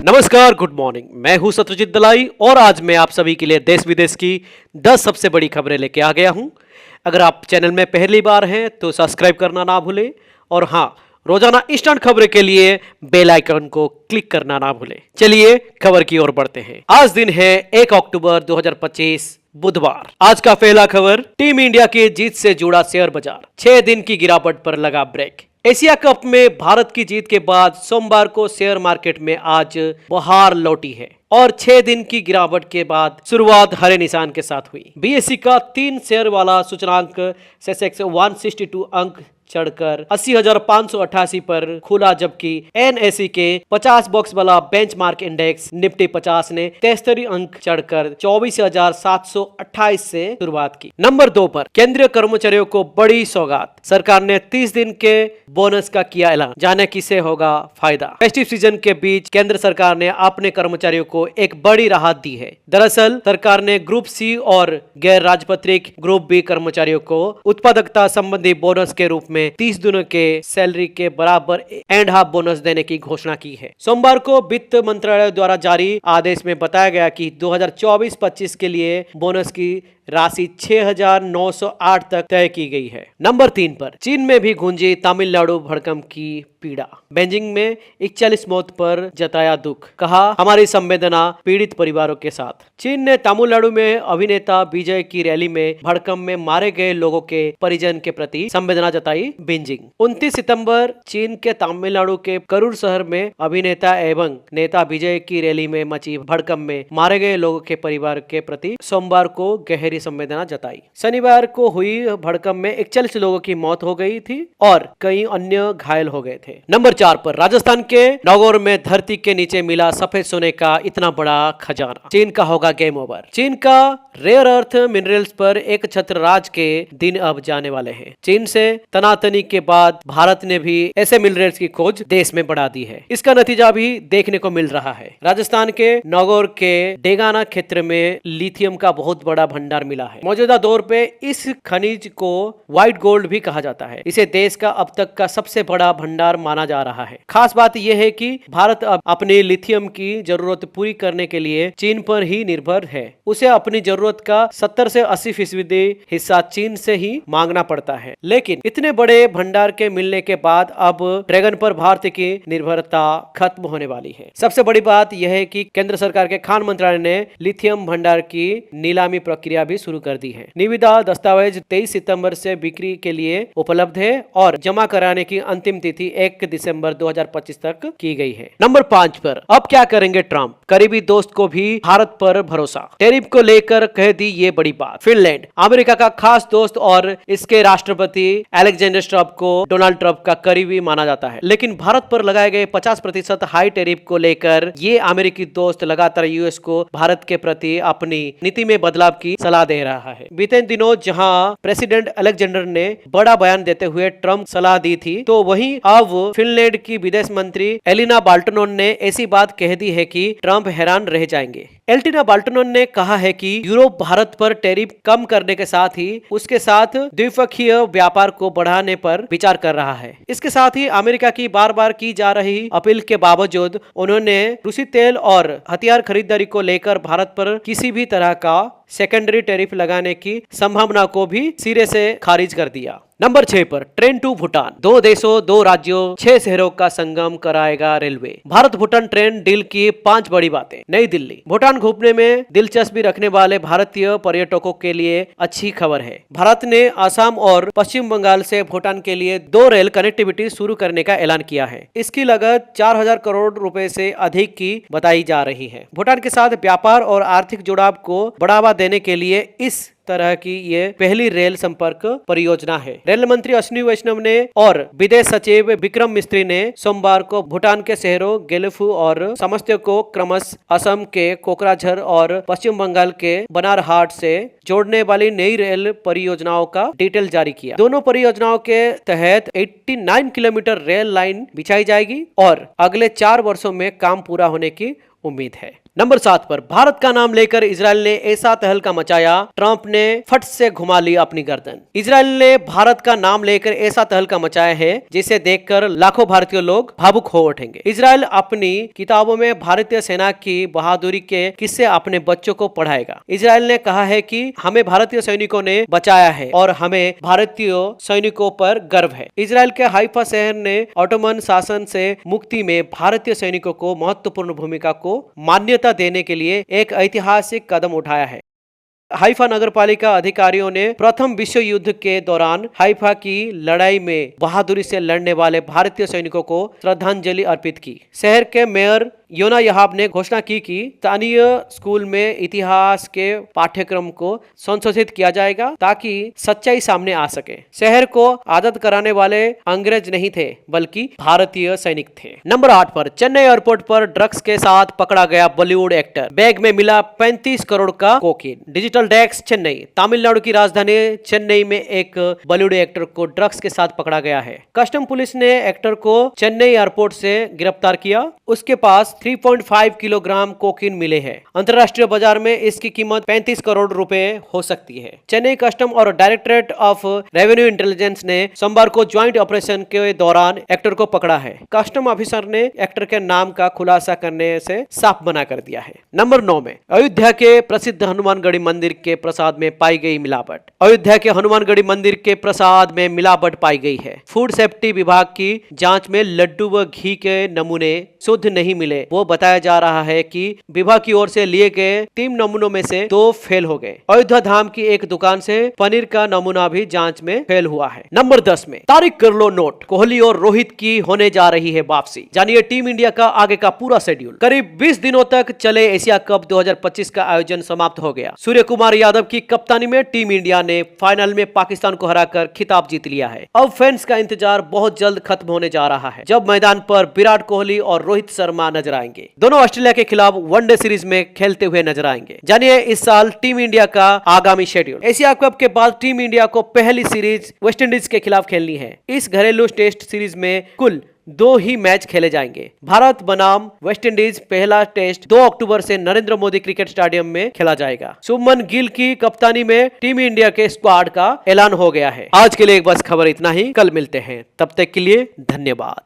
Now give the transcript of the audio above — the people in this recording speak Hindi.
नमस्कार, गुड मॉर्निंग। मैं हूं सत्यजीत दलाई और आज मैं आप सभी के लिए देश विदेश की 10 सबसे बड़ी खबरें लेके आ गया हूं। अगर आप चैनल में पहली बार हैं तो सब्सक्राइब करना ना भूलें और हाँ, रोजाना इंस्टेंट खबरें के लिए बेल आइकन को क्लिक करना ना भूलें। चलिए खबर की ओर बढ़ते हैं। आज दिन है 1 अक्टूबर 2025 बुधवार। आज का पहला खबर, टीम इंडिया की जीत से जुड़ा शेयर बाजार 6 दिन की गिरावट पर लगा ब्रेक। एशिया कप में भारत की जीत के बाद सोमवार को शेयर मार्केट में आज बहार लौटी है और 6 दिन की गिरावट के बाद शुरुआत हरे निशान के साथ हुई। बीएसई का 3 शेयर वाला सूचकांक सेंसेक्स 162 अंक चढ़कर 80,588 पर खुला, जबकि एनएसई के 50 बॉक्स वाला बेंचमार्क इंडेक्स निफ्टी 50 ने 73 अंक चढ़कर 24,728 से शुरुआत की। नंबर 2 पर केंद्रीय कर्मचारियों को बड़ी सौगात, सरकार ने 30 दिन के बोनस का किया ऐलान, जाने किसे होगा फायदा। फेस्टिव सीजन के बीच केंद्र सरकार ने अपने कर्मचारियों को एक बड़ी राहत दी है। दरअसल सरकार ने ग्रुप सी और गैर राजपत्रित ग्रुप बी कर्मचारियों को उत्पादकता संबंधी बोनस के रूप में 30 दिनों के सैलरी के बराबर एंड हाफ बोनस देने की घोषणा की है। सोमवार को वित्त मंत्रालय द्वारा जारी आदेश में बताया गया कि 2024-25 के लिए बोनस की राशि 6,908 तक तय की गई है। नंबर 3 पर चीन में भी गूंजी तमिलनाडु भड़कम की पीड़ा। बीजिंग में 41 मौत पर जताया दुख, कहा हमारी संवेदना पीड़ित परिवारों के साथ। चीन ने तमिलनाडु में अभिनेता विजय की रैली में भड़कम में मारे गए लोगों के परिजन के प्रति संवेदना जताई। बीजिंग 29 सितंबर चीन के तमिलनाडु के करूर शहर में अभिनेता एवं नेता विजय की रैली में मची भड़कम में मारे गए लोगों के परिवार के प्रति सोमवार को गहरी संवेदना जताई। शनिवार को हुई भड़कम में 41 लोगों की मौत हो गई थी और कई अन्य घायल हो गए थे। नंबर 4 पर राजस्थान के नागौर में धरती के नीचे मिला सफेद सोने का इतना बड़ा खजाना, चीन का होगा गेम ओवर। चीन का रेयर अर्थ मिनरल्स पर एक छत्र राज के दिन अब जाने वाले हैं। चीन से तनातनी के बाद भारत ने भी ऐसे मिनरल्स की खोज देश में बढ़ा दी है। इसका नतीजा भी देखने को मिल रहा है। राजस्थान के नागौर के डेगाना क्षेत्र में लिथियम का बहुत बड़ा भंडार मिला है। मौजूदा दौर पे इस खनिज को व्हाइट गोल्ड भी कहा जाता है। इसे देश का अब तक का सबसे बड़ा भंडार माना जा रहा है। खास बात यह है कि भारत अब अपनी लिथियम की जरूरत पूरी करने के लिए चीन पर ही निर्भर है। उसे अपनी जरूरत का 70 से 80% हिस्सा चीन से ही मांगना पड़ता है। लेकिन इतने बड़े भंडार के मिलने के बाद अब ड्रैगन पर भारत की निर्भरता खत्म होने वाली है। सबसे बड़ी बात यह है कि केंद्र सरकार के खान मंत्रालय ने लिथियम भंडार की नीलामी प्रक्रिया भी शुरू कर दी है। निविदा दस्तावेज 23 सितंबर से बिक्री के लिए उपलब्ध है और जमा कराने की अंतिम तिथि 1 दिसंबर 2025 तक की गई है। नंबर 5 पर अब क्या करेंगे ट्रंप, करीबी दोस्त को भी भारत पर भरोसा। टैरिफ को लेकर कह दी ये बड़ी बात। फिनलैंड अमेरिका का खास दोस्त और इसके राष्ट्रपति अलेक्जेंडर स्टब को डोनाल्ड ट्रंप का करीबी माना जाता है, लेकिन भारत पर लगाए गए 50% हाई टैरिफ को लेकर ये अमेरिकी दोस्त लगातार यूएस को भारत के प्रति अपनी नीति में बदलाव की सलाह दे रहा है। बीते दिनों जहां प्रेसिडेंट अलेक्जेंडर ने बड़ा बयान देते हुए ट्रंप सलाह दी थी, तो वहीं अब फिनलैंड की विदेश मंत्री एलिना बाल्टनोन ने ऐसी बात कह दी है कि ट्रंप हैरान रह जाएंगे। एलिना बाल्टनोन ने कहा है कि यूरोप भारत पर टैरिफ कम करने के साथ ही उसके साथ द्विपक्षीय व्यापार को बढ़ाने पर विचार कर रहा है। इसके साथ ही अमेरिका की बार बार की जा रही अपील के बावजूद उन्होंने रूसी तेल और हथियार खरीदारी को लेकर भारत पर किसी भी तरह का सेकेंडरी टैरिफ लगाने की संभावना को भी सिरे से खारिज कर दिया। नंबर 6 पर ट्रेन टू भूटान, 2 देशों 2 राज्यों 6 शहरों का संगम कराएगा railway. Bharat Bhutan train deal की 5 बड़ी बातें। नई दिल्ली, भूटान घूमने में दिलचस्पी रखने वाले भारतीय पर्यटकों के लिए अच्छी खबर है। भारत ने असम और पश्चिम बंगाल से भूटान के लिए 2 रेल कनेक्टिविटी शुरू करने का ऐलान किया है। इसकी लागत 4,000 करोड़ रुपए से अधिक की बताई जा रही है। भूटान के साथ व्यापार और आर्थिक जुड़ाव को बढ़ावा देने के लिए इस तरह की ये पहली रेल संपर्क परियोजना है। रेल मंत्री अश्विनी वैष्णव ने और विदेश सचिव विक्रम मिस्त्री ने सोमवार को भूटान के शहरों गेलफू और समस्तीपुर को क्रमशः असम के कोकराझार और पश्चिम बंगाल के बनारहाट से जोड़ने वाली नई रेल परियोजनाओं का डिटेल जारी किया। दोनों परियोजनाओं के तहत 89 किलोमीटर रेल लाइन बिछाई जाएगी और अगले 4 वर्षों में काम पूरा होने की उम्मीद है। नंबर 7 पर भारत का नाम लेकर इजराइल ने ऐसा तहलका मचाया, ट्रंप ने फट से घुमा ली अपनी गर्दन। इजराइल ने भारत का नाम लेकर ऐसा तहलका मचाया है जिसे देखकर लाखों भारतीय लोग भावुक हो उठेंगे। इजराइल अपनी किताबों में भारतीय सेना की बहादुरी के किस्से अपने बच्चों को पढ़ाएगा। इजराइल ने कहा है कि हमें भारतीय सैनिकों ने बचाया है और हमें भारतीय सैनिकों पर गर्व है। इजराइल के हाइफा शहर ने ऑटोमन शासन से मुक्ति में भारतीय सैनिकों को महत्वपूर्ण भूमिका को मान्यता देने के लिए एक ऐतिहासिक कदम उठाया है। हाइफा नगरपालिका अधिकारियों ने प्रथम विश्व युद्ध के दौरान हाइफा की लड़ाई में बहादुरी से लड़ने वाले भारतीय सैनिकों को श्रद्धांजलि अर्पित की। शहर के मेयर योना यहाब ने घोषणा की कि स्थानीय स्कूल में इतिहास के पाठ्यक्रम को संशोधित किया जाएगा ताकि सच्चाई सामने आ सके। शहर को आजाद कराने वाले अंग्रेज नहीं थे बल्कि भारतीय सैनिक थे। नंबर 8 पर चेन्नई एयरपोर्ट पर ड्रग्स के साथ पकड़ा गया बॉलीवुड एक्टर, बैग में मिला 35 करोड़ का cocaine. Digital desk Chennai. Tamil Nadu की राजधानी चेन्नई में एक बॉलीवुड एक्टर को ड्रग्स के साथ पकड़ा गया है। कस्टम पुलिस ने एक्टर को चेन्नई एयरपोर्ट से गिरफ्तार किया। उसके पास 3.5 किलोग्राम कोकीन मिले हैं। अंतर्राष्ट्रीय बाजार में इसकी कीमत 35 करोड़ रुपए हो सकती है। चेन्नई कस्टम और डायरेक्टरेट ऑफ रेवेन्यू इंटेलिजेंस ने सोमवार को ज्वाइंट ऑपरेशन के दौरान एक्टर को पकड़ा है। कस्टम ऑफिसर ने एक्टर के नाम का खुलासा करने से साफ मना कर दिया है। नंबर 9 में अयोध्या के प्रसिद्ध हनुमानगढ़ी मंदिर के प्रसाद में पाई गई मिलावट। अयोध्या के हनुमानगढ़ी मंदिर के प्रसाद में मिलावट पाई गई है। फूड सेफ्टी विभाग की जांच में लड्डू व घी के नमूने शुद्ध नहीं मिले। वो बताया जा रहा है कि विभाग की ओर से लिए गए 3 नमूनों में से 2 फेल हो गए। अयोध्या धाम की एक दुकान से पनीर का नमूना भी जांच में फेल हुआ है। नंबर 10 में तारीख कर लो नोट, कोहली और रोहित की होने जा रही है वापसी। जानिए टीम इंडिया का आगे का पूरा शेड्यूल। करीब 20 दिनों तक चले एशिया कप 2025 का आयोजन समाप्त हो गया। सूर्य कुमार यादव की कप्तानी में टीम इंडिया ने फाइनल में पाकिस्तान को हराकर खिताब जीत लिया है। अब फैंस का इंतजार बहुत जल्द खत्म होने जा रहा है, जब मैदान पर विराट कोहली और रोहित शर्मा नजर आएंगे। दोनों ऑस्ट्रेलिया के खिलाफ वनडे सीरीज में खेलते हुए नजर आएंगे। जानिए इस साल टीम इंडिया का आगामी शेड्यूल। एशिया कप के बाद टीम इंडिया को पहली सीरीज वेस्टइंडीज के खिलाफ खेलनी है। इस घरेलू टेस्ट सीरीज में कुल 2 ही मैच खेले जाएंगे। भारत बनाम वेस्टइंडीज पहला टेस्ट 2 अक्टूबर से नरेंद्र मोदी क्रिकेट स्टेडियम में खेला जाएगा। शुभमन गिल की कप्तानी में टीम इंडिया के स्क्वाड का ऐलान हो गया है। आज के लिए बस खबर इतना ही, कल मिलते हैं, तब तक के लिए धन्यवाद।